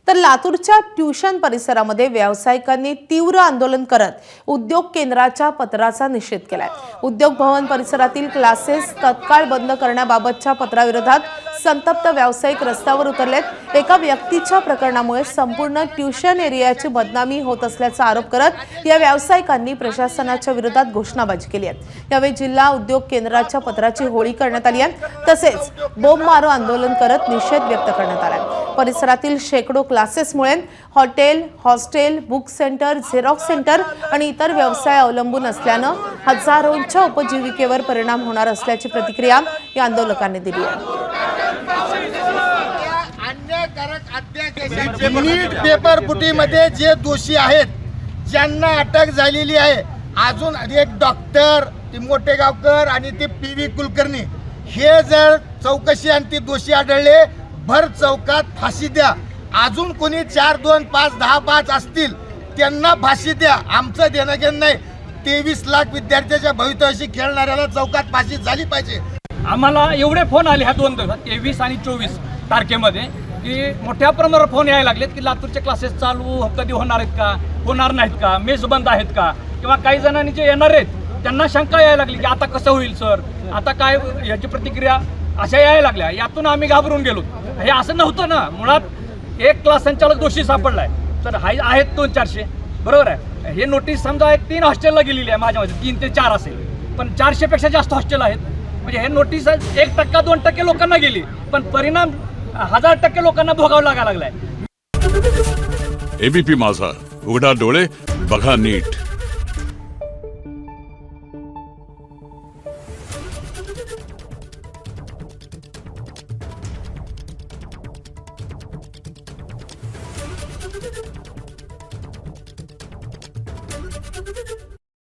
तर लातूरच्या ट्यूशन परिसरामध्ये व्यावसायिकांनी तीव्र आंदोलन करत उद्योग केंद्राच्या पत्राचा निषेध केलाय। उद्योग भवन परिसरातील क्लासेस तत्काळ बंद करण्याबाबतच्या पत्राविरोधात संतप्त व्यावसायिक रस्त्यावर उतरलेत। एका व्यक्तीच्या प्रकरणामुळे संपूर्ण ट्यूशन एरियाची बदनामी होत असल्याचा आरोप करत या व्यावसायिकांनी प्रशासनाच्या विरोधात घोषणाबाजी केली आहे। यावेळी जिल्हा उद्योग केंद्राच्या पत्राची होळी करण्यात आली आहे, तसेच बोंब मारो आंदोलन करत निषेध व्यक्त करण्यात आला। परिसरातील शेकडो क्लासेसमुळे hotel, hostel, book centre, xerox centre आणि इतर व्यवसाय अवलंबून असल्याने हजारोंच्या उपजीविकेवर परिणाम होणार असल्याची प्रतिक्रिया या आंदोलकांनी दिली आहे। नीट पेपर फुटीमध्ये जे दोषी आहेत, ज्यांना अटक झालेली आहे, अजून एक डॉक्टर मोठेगावकर आणि ते पी.व्ही. कुलकर्णी, हे जर चौकशी आणि ते दोषी आढळले, भर चौकात फाशी द्या। अजून कोणी 4, 2, 5, 10, 5 असतील त्यांना फाशी द्या। आमचं देणं घेणं नाही। 23 लाख विद्यार्थ्याच्या भवितव्याशी खेळणाऱ्याला चौकात फाशी झाली पाहिजे। आम्हाला एवढे फोन आले ह्या 2 दिवसात 23 आणि 24 तारखेमध्ये की मोठ्या प्रमाणावर फोन यायला लागलेत की लातूरचे क्लासेस चालू कधी होणार आहेत का, होणार नाहीत का, मेस बंद आहेत का, किंवा काही जणांनी जे येणार आहेत त्यांना शंका यायला लागली की आता कसं होईल सर, आता काय याची प्रतिक्रिया अशा यायला लागल्या। यातून आम्ही घाबरून गेलो। हे असं नव्हतं ना, मुळात एक क्लास संचालक दोषी सापडलाय तर आहेत 200-400, बरोबर आहे। हे नोटीस समजा 3 हॉस्टेलला गेलेली आहे, माझ्यामध्ये 3 ते 4 असेल, पण 400 पेक्षा जास्त हॉस्टेल आहेत। म्हणजे हे नोटीस 1%, 2% लोकांना गेली, पण परिणाम 1000% लोकांना भोगावं लागायला लागलाय। एबीपी माझा, उघडा डोळे बघा नीट।